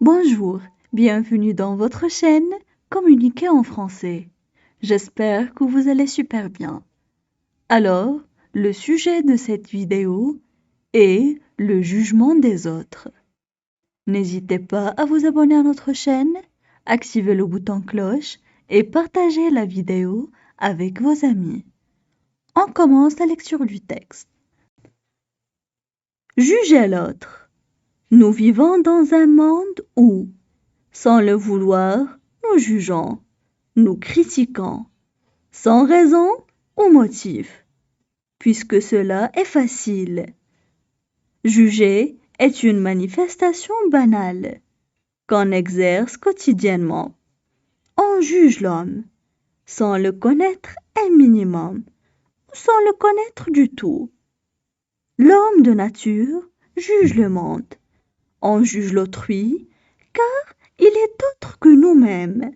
Bonjour, bienvenue dans votre chaîne Communiquer en français. J'espère que vous allez super bien. Alors, le sujet de cette vidéo est le jugement des autres. N'hésitez pas à vous abonner à notre chaîne, activer le bouton cloche et partager la vidéo avec vos amis. On commence la lecture du texte. Juger l'autre. Nous vivons dans un monde où, sans le vouloir, nous jugeons, nous critiquons, sans raison ou motif, puisque cela est facile. Juger est une manifestation banale qu'on exerce quotidiennement. On juge l'homme, sans le connaître un minimum, ou sans le connaître du tout. L'homme de nature juge le monde. On juge l'autrui, car il est autre que nous-mêmes.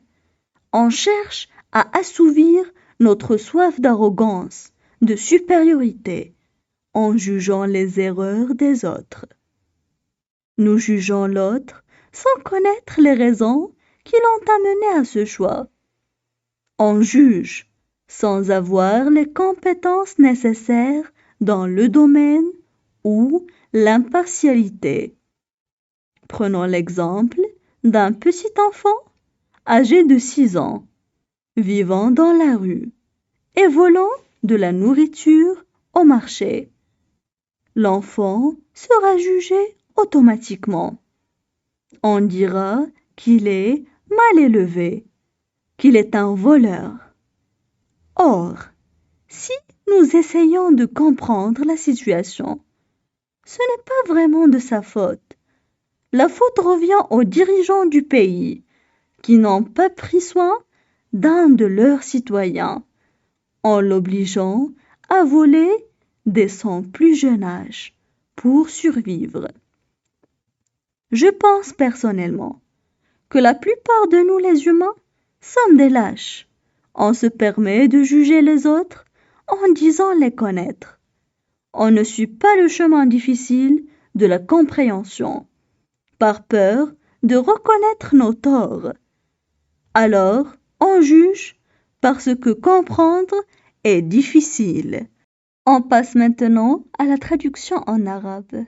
On cherche à assouvir notre soif d'arrogance, de supériorité, en jugeant les erreurs des autres. Nous jugeons l'autre sans connaître les raisons qui l'ont amené à ce choix. On juge sans avoir les compétences nécessaires dans le domaine ou l'impartialité. Prenons l'exemple d'un petit enfant âgé de 6 ans, vivant dans la rue et volant de la nourriture au marché. L'enfant sera jugé automatiquement. On dira qu'il est mal élevé, qu'il est un voleur. Or, si nous essayons de comprendre la situation, ce n'est pas vraiment de sa faute. La faute revient aux dirigeants du pays qui n'ont pas pris soin d'un de leurs citoyens en l'obligeant à voler dès son plus jeune âge pour survivre. Je pense personnellement que la plupart de nous les humains sommes des lâches. On se permet de juger les autres en disant les connaître. On ne suit pas le chemin difficile de la compréhension, par peur de reconnaître nos torts. Alors, on juge parce que comprendre est difficile. On passe maintenant à la traduction en arabe.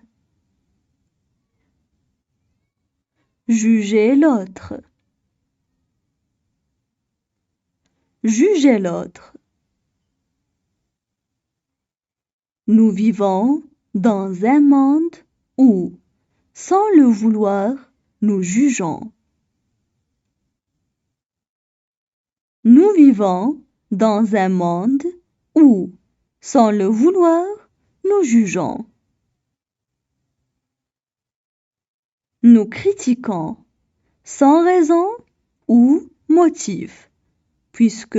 Juger l'autre. Juger l'autre. Nous vivons dans un monde où, sans le vouloir, nous jugeons. Nous vivons dans un monde où, sans le vouloir, nous jugeons. Nous critiquons, sans raison ou motif, puisque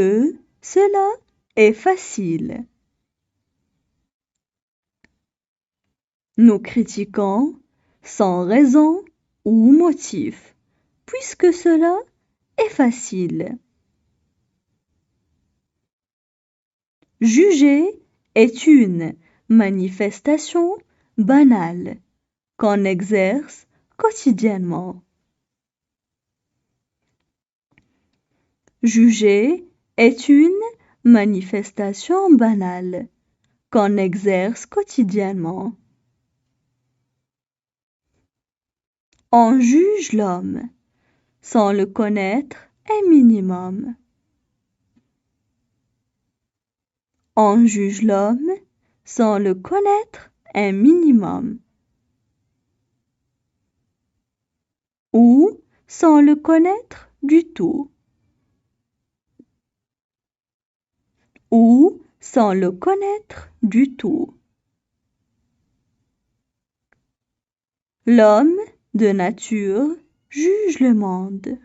cela est facile. Nous critiquons sans raison ou motif, puisque cela est facile. Juger est une manifestation banale qu'on exerce quotidiennement. Juger est une manifestation banale qu'on exerce quotidiennement. On juge l'homme sans le connaître un minimum. On juge l'homme sans le connaître un minimum. Ou sans le connaître du tout. Ou sans le connaître du tout. L'homme de nature juge le monde.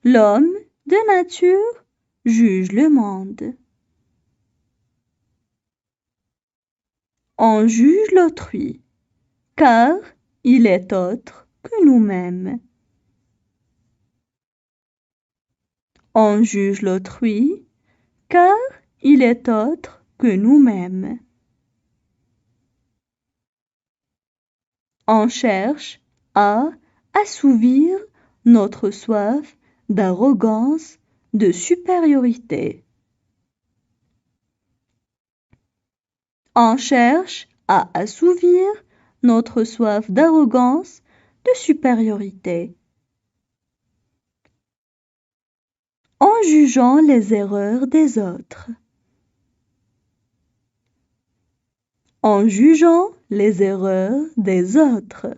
L'homme de nature juge le monde. On juge l'autrui, car il est autre que nous-mêmes. On juge l'autrui, car il est autre que nous-mêmes. On cherche à assouvir notre soif d'arrogance, de supériorité. On cherche à assouvir notre soif d'arrogance, de supériorité. En jugeant les erreurs des autres. En jugeant les erreurs des autres.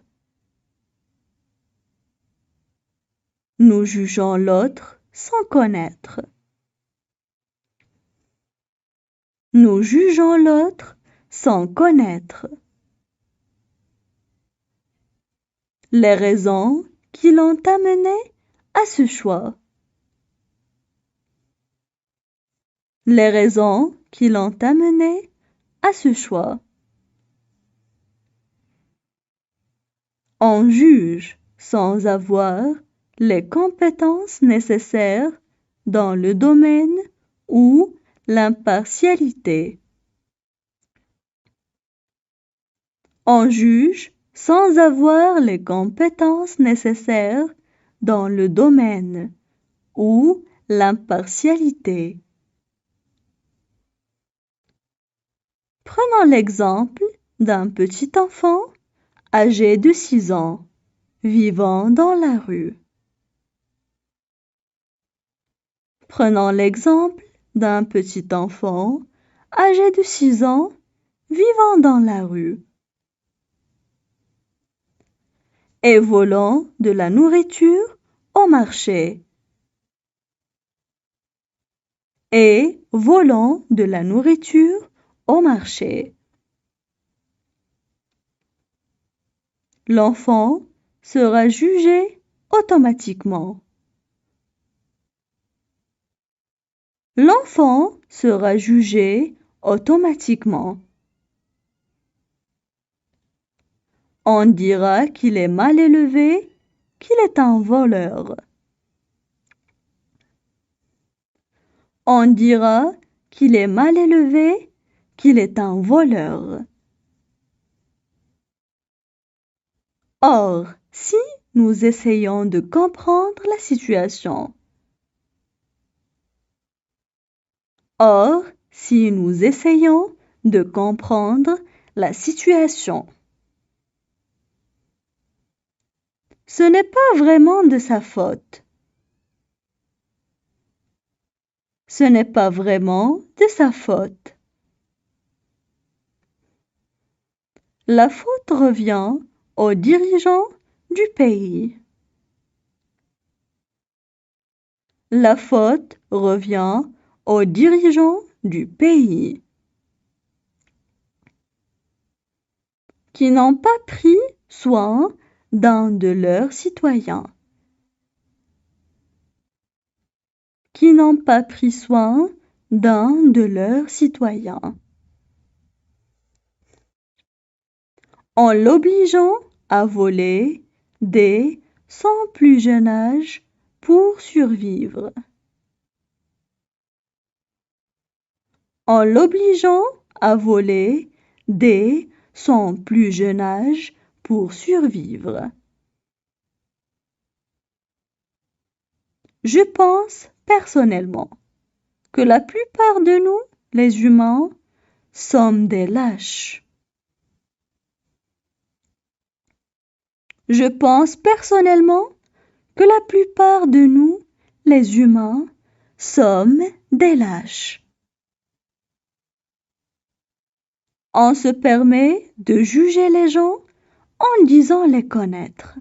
Nous jugeons l'autre sans connaître. Nous jugeons l'autre sans connaître. Les raisons qui l'ont amené à ce choix. Les raisons qui l'ont amené à ce choix. On juge sans avoir les compétences nécessaires dans le domaine ou l'impartialité. On juge sans avoir les compétences nécessaires dans le domaine ou l'impartialité. Prenons l'exemple d'un petit enfant âgé de 6 ans, vivant dans la rue. Prenons l'exemple d'un petit enfant âgé de 6 ans, vivant dans la rue. Et volant de la nourriture au marché. Et volant de la nourriture au marché. L'enfant sera jugé automatiquement. L'enfant sera jugé automatiquement. On dira qu'il est mal élevé, qu'il est un voleur. On dira qu'il est mal élevé, qu'il est un voleur. Or, si nous essayons de comprendre la situation, Or, si nous essayons de comprendre la situation, ce n'est pas vraiment de sa faute. Ce n'est pas vraiment de sa faute. La faute revient aux dirigeants du pays. La faute revient aux dirigeants du pays qui n'ont pas pris soin d'un de leurs citoyens. Qui n'ont pas pris soin d'un de leurs citoyens. En l'obligeant à voler dès son plus jeune âge pour survivre. En l'obligeant à voler dès son plus jeune âge pour survivre. Je pense personnellement que la plupart de nous, les humains, sommes des lâches. Je pense personnellement que la plupart de nous, les humains, sommes des lâches. On se permet de juger les gens en disant les connaître.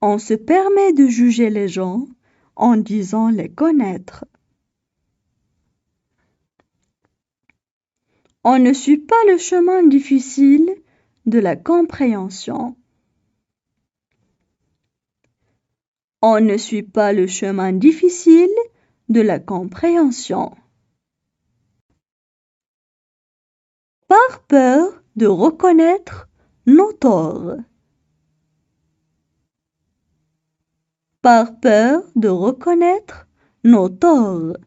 On se permet de juger les gens en disant les connaître. On ne suit pas le chemin difficile de la compréhension. On ne suit pas le chemin difficile de la compréhension. Par peur de reconnaître nos torts. Par peur de reconnaître nos torts.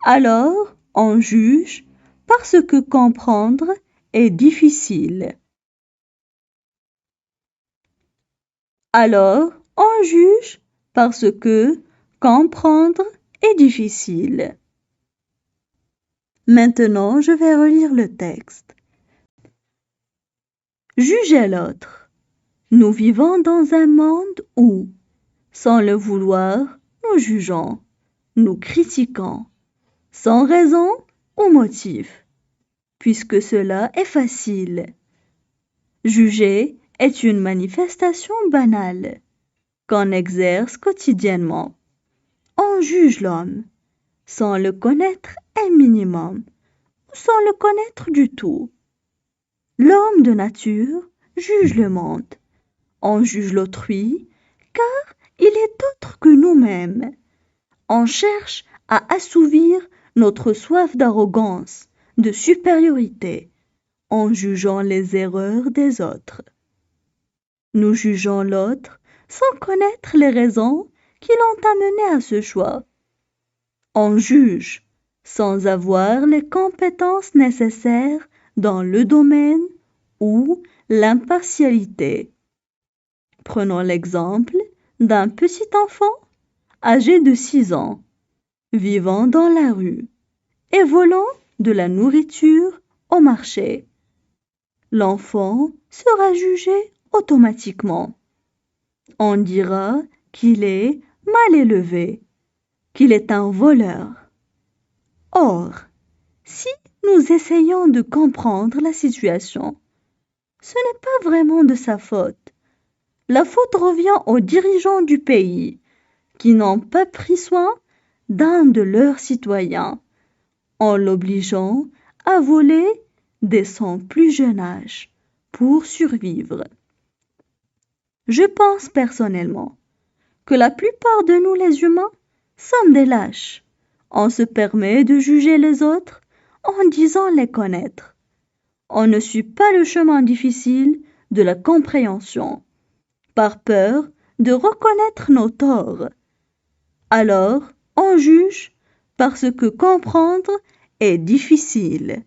Alors, On juge parce que comprendre est difficile. Alors, on juge parce que comprendre est difficile. Maintenant, je vais relire le texte. Juger l'autre. Nous vivons dans un monde où, sans le vouloir, nous jugeons, nous critiquons, sans raison ou motif, puisque cela est facile. Juger est une manifestation banale qu'on exerce quotidiennement. On juge l'homme, sans le connaître un minimum, ou sans le connaître du tout. L'homme de nature juge le monde. On juge l'autrui, car il est autre que nous-mêmes. On cherche à assouvir notre soif d'arrogance, de supériorité, en jugeant les erreurs des autres. Nous jugeons l'autre sans connaître les raisons qui l'ont amené à ce choix. On juge sans avoir les compétences nécessaires dans le domaine ou l'impartialité. Prenons l'exemple d'un petit enfant âgé de 6 ans, vivant dans la rue et volant de la nourriture au marché. L'enfant sera jugé automatiquement. On dira qu'il est mal élevé, qu'il est un voleur. Or, si nous essayons de comprendre la situation, ce n'est pas vraiment de sa faute. La faute revient aux dirigeants du pays qui n'ont pas pris soin d'un de leurs citoyens en l'obligeant à voler dès son plus jeune âge pour survivre. Je pense personnellement que la plupart de nous les humains sommes des lâches. On se permet de juger les autres en disant les connaître. On ne suit pas le chemin difficile de la compréhension, par peur de reconnaître nos torts. Alors, on juge parce que comprendre est difficile.